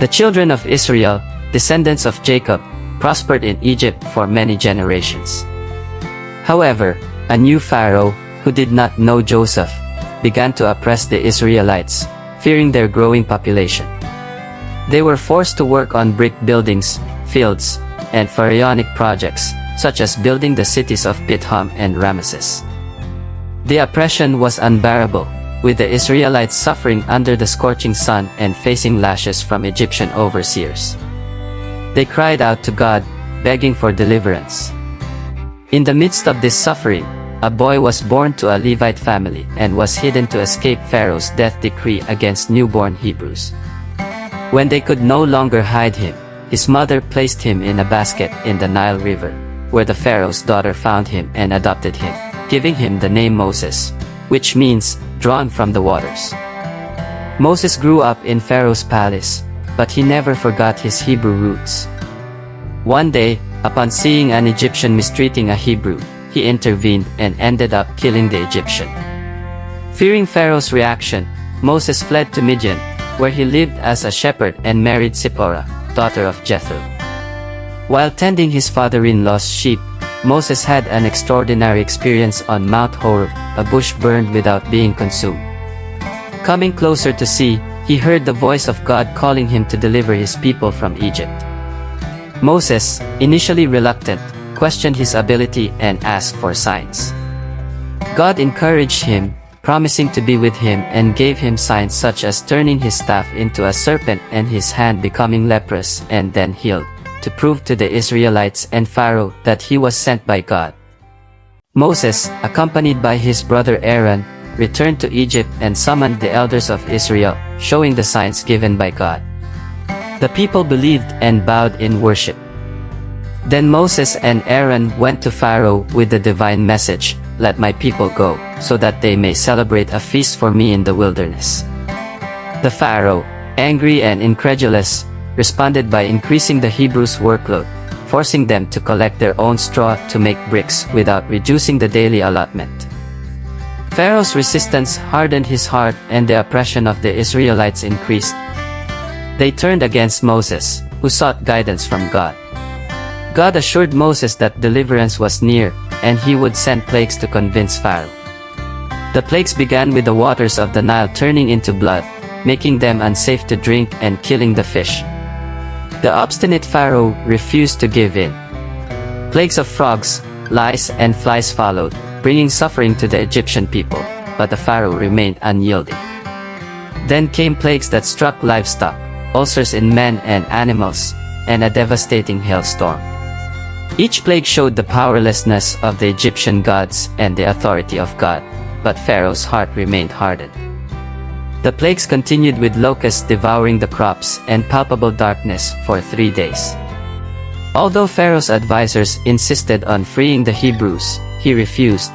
The children of Israel, descendants of Jacob, prospered in Egypt for many generations. However, a new Pharaoh, who did not know Joseph, began to oppress the Israelites, fearing their growing population. They were forced to work on brick buildings, fields, and pharaonic projects, such as building the cities of Pithom and Ramesses. The oppression was unbearable, with the Israelites suffering under the scorching sun and facing lashes from Egyptian overseers. They cried out to God, begging for deliverance. In the midst of this suffering, a boy was born to a Levite family and was hidden to escape Pharaoh's death decree against newborn Hebrews. When they could no longer hide him, his mother placed him in a basket in the Nile River, where the Pharaoh's daughter found him and adopted him, giving him the name Moses, which means, drawn from the waters. Moses grew up in Pharaoh's palace, but he never forgot his Hebrew roots. One day, upon seeing an Egyptian mistreating a Hebrew, he intervened and ended up killing the Egyptian. Fearing Pharaoh's reaction, Moses fled to Midian, where he lived as a shepherd and married Zipporah, daughter of Jethro. While tending his father-in-law's sheep, Moses had an extraordinary experience on Mount Horeb. A bush burned without being consumed. Coming closer to see, he heard the voice of God calling him to deliver his people from Egypt. Moses, initially reluctant, questioned his ability and asked for signs. God encouraged him, promising to be with him, and gave him signs such as turning his staff into a serpent and his hand becoming leprous and then healed, to prove to the Israelites and Pharaoh that he was sent by God. Moses, accompanied by his brother Aaron, returned to Egypt and summoned the elders of Israel, showing the signs given by God. The people believed and bowed in worship. Then Moses and Aaron went to Pharaoh with the divine message, "Let my people go, so that they may celebrate a feast for me in the wilderness." The Pharaoh, angry and incredulous, responded by increasing the Hebrews' workload, forcing them to collect their own straw to make bricks without reducing the daily allotment. Pharaoh's resistance hardened his heart and the oppression of the Israelites increased. They turned against Moses, who sought guidance from God. God assured Moses that deliverance was near, and he would send plagues to convince Pharaoh. The plagues began with the waters of the Nile turning into blood, making them unsafe to drink and killing the fish. The obstinate Pharaoh refused to give in. Plagues of frogs, lice, and flies followed, bringing suffering to the Egyptian people, but the Pharaoh remained unyielding. Then came plagues that struck livestock, ulcers in men and animals, and a devastating hailstorm. Each plague showed the powerlessness of the Egyptian gods and the authority of God, but Pharaoh's heart remained hardened. The plagues continued with locusts devouring the crops and palpable darkness for 3 days. Although Pharaoh's advisors insisted on freeing the Hebrews, he refused.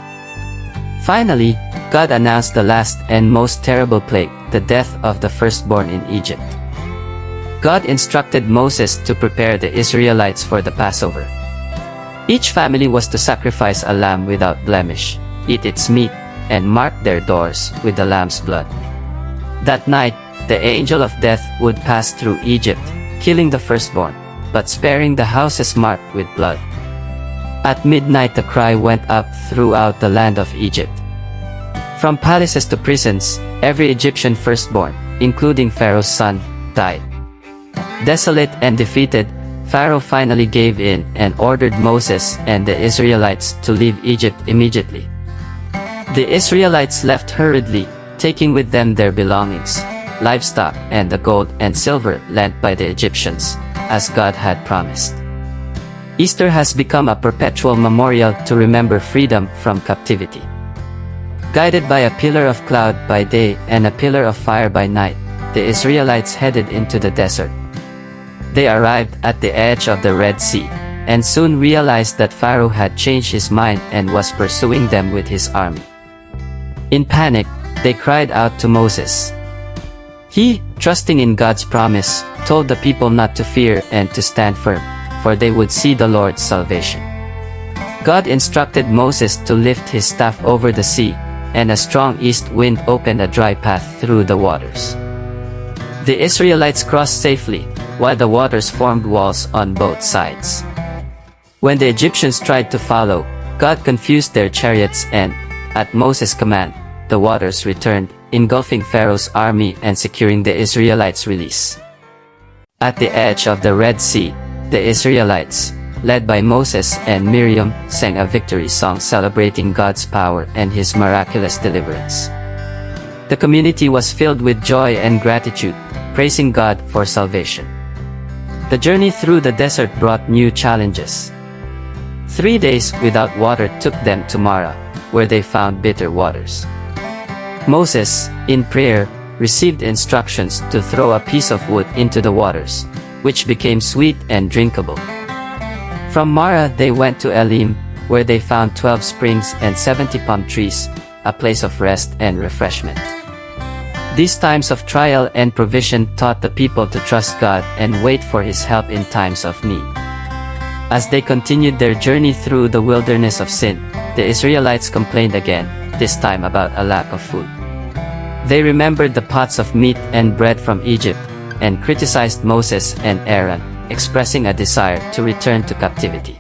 Finally, God announced the last and most terrible plague, the death of the firstborn in Egypt. God instructed Moses to prepare the Israelites for the Passover. Each family was to sacrifice a lamb without blemish, eat its meat, and mark their doors with the lamb's blood. That night, the angel of death would pass through Egypt, killing the firstborn, but sparing the houses marked with blood. At midnight the cry went up throughout the land of Egypt. From palaces to prisons, every Egyptian firstborn, including Pharaoh's son, died. Desolate and defeated, Pharaoh finally gave in and ordered Moses and the Israelites to leave Egypt immediately. The Israelites left hurriedly, taking with them their belongings, livestock, and the gold and silver lent by the Egyptians, as God had promised. Easter has become a perpetual memorial to remember freedom from captivity. Guided by a pillar of cloud by day and a pillar of fire by night, the Israelites headed into the desert. They arrived at the edge of the Red Sea, and soon realized that Pharaoh had changed his mind and was pursuing them with his army. In panic, they cried out to Moses. He, trusting in God's promise, told the people not to fear and to stand firm, for they would see the Lord's salvation. God instructed Moses to lift his staff over the sea, and a strong east wind opened a dry path through the waters. The Israelites crossed safely, while the waters formed walls on both sides. When the Egyptians tried to follow, God confused their chariots and, at Moses' command, the waters returned, engulfing Pharaoh's army and securing the Israelites' release. At the edge of the Red Sea, the Israelites, led by Moses and Miriam, sang a victory song celebrating God's power and His miraculous deliverance. The community was filled with joy and gratitude, praising God for salvation. The journey through the desert brought new challenges. 3 days without water took them to Marah, where they found bitter waters. Moses, in prayer, received instructions to throw a piece of wood into the waters, which became sweet and drinkable. From Marah they went to Elim, where they found 12 springs and 70 palm trees, a place of rest and refreshment. These times of trial and provision taught the people to trust God and wait for His help in times of need. As they continued their journey through the wilderness of sin, the Israelites complained again, this time about a lack of food. They remembered the pots of meat and bread from Egypt, and criticized Moses and Aaron, expressing a desire to return to captivity.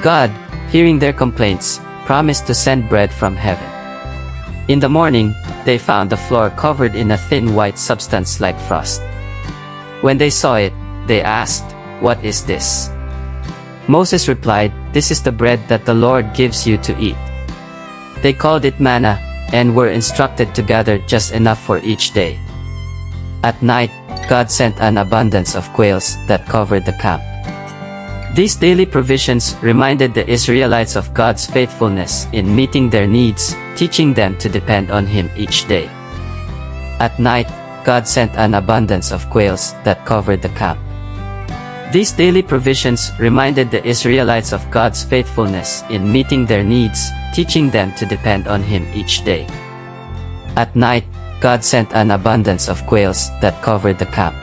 God, hearing their complaints, promised to send bread from heaven. In the morning, they found the floor covered in a thin white substance like frost. When they saw it, they asked, "What is this?" Moses replied, "This is the bread that the Lord gives you to eat." They called it manna, and were instructed to gather just enough for each day. At night, God sent an abundance of quails that covered the camp. These daily provisions reminded the Israelites of God's faithfulness in meeting their needs, teaching them to depend on Him each day. At night, God sent an abundance of quails that covered the camp. These daily provisions reminded the Israelites of God's faithfulness in meeting their needs, teaching them to depend on Him each day. At night, God sent an abundance of quails that covered the camp.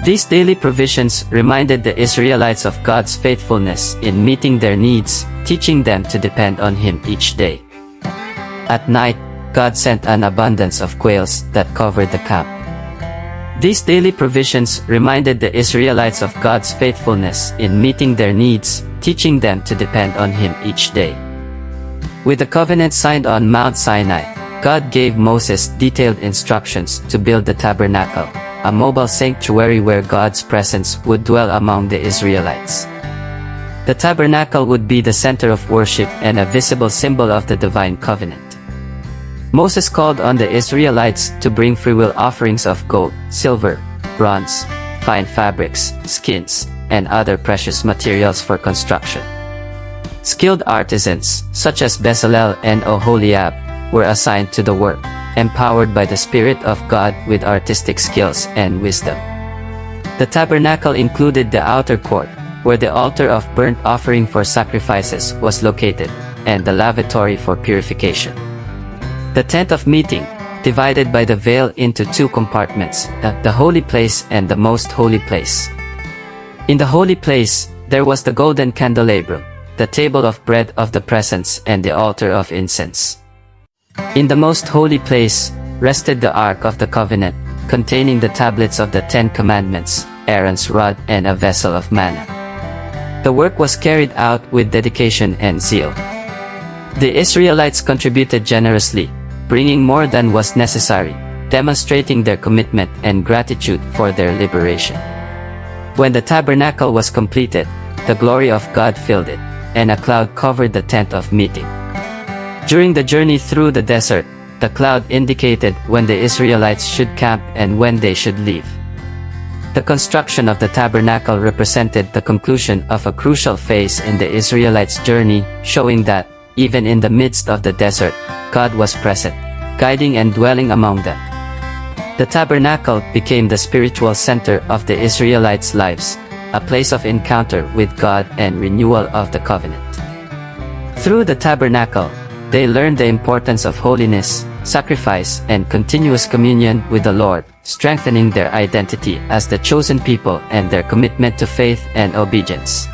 These daily provisions reminded the Israelites of God's faithfulness in meeting their needs, teaching them to depend on Him each day. At night, God sent an abundance of quails that covered the camp. These daily provisions reminded the Israelites of God's faithfulness in meeting their needs, teaching them to depend on Him each day. With the covenant signed on Mount Sinai, God gave Moses detailed instructions to build the tabernacle, a mobile sanctuary where God's presence would dwell among the Israelites. The tabernacle would be the center of worship and a visible symbol of the divine covenant. Moses called on the Israelites to bring freewill offerings of gold, silver, bronze, fine fabrics, skins, and other precious materials for construction. Skilled artisans, such as Bezalel and Oholiab, were assigned to the work, empowered by the Spirit of God with artistic skills and wisdom. The tabernacle included the outer court, where the altar of burnt offering for sacrifices was located, and the lavatory for purification. The tent of meeting, divided by the veil into two compartments, the holy place and the most holy place. In the holy place, there was the golden candelabrum, the table of bread of the presence and the altar of incense. In the most holy place, rested the Ark of the Covenant, containing the tablets of the 10 Commandments, Aaron's rod and a vessel of manna. The work was carried out with dedication and zeal. The Israelites contributed generously, bringing more than was necessary, demonstrating their commitment and gratitude for their liberation. When the tabernacle was completed, the glory of God filled it, and a cloud covered the tent of meeting. During the journey through the desert, the cloud indicated when the Israelites should camp and when they should leave. The construction of the tabernacle represented the conclusion of a crucial phase in the Israelites' journey, showing that, even in the midst of the desert, God was present, guiding and dwelling among them. The tabernacle became the spiritual center of the Israelites' lives, a place of encounter with God and renewal of the covenant. Through the tabernacle, they learned the importance of holiness, sacrifice, and continuous communion with the Lord, strengthening their identity as the chosen people and their commitment to faith and obedience.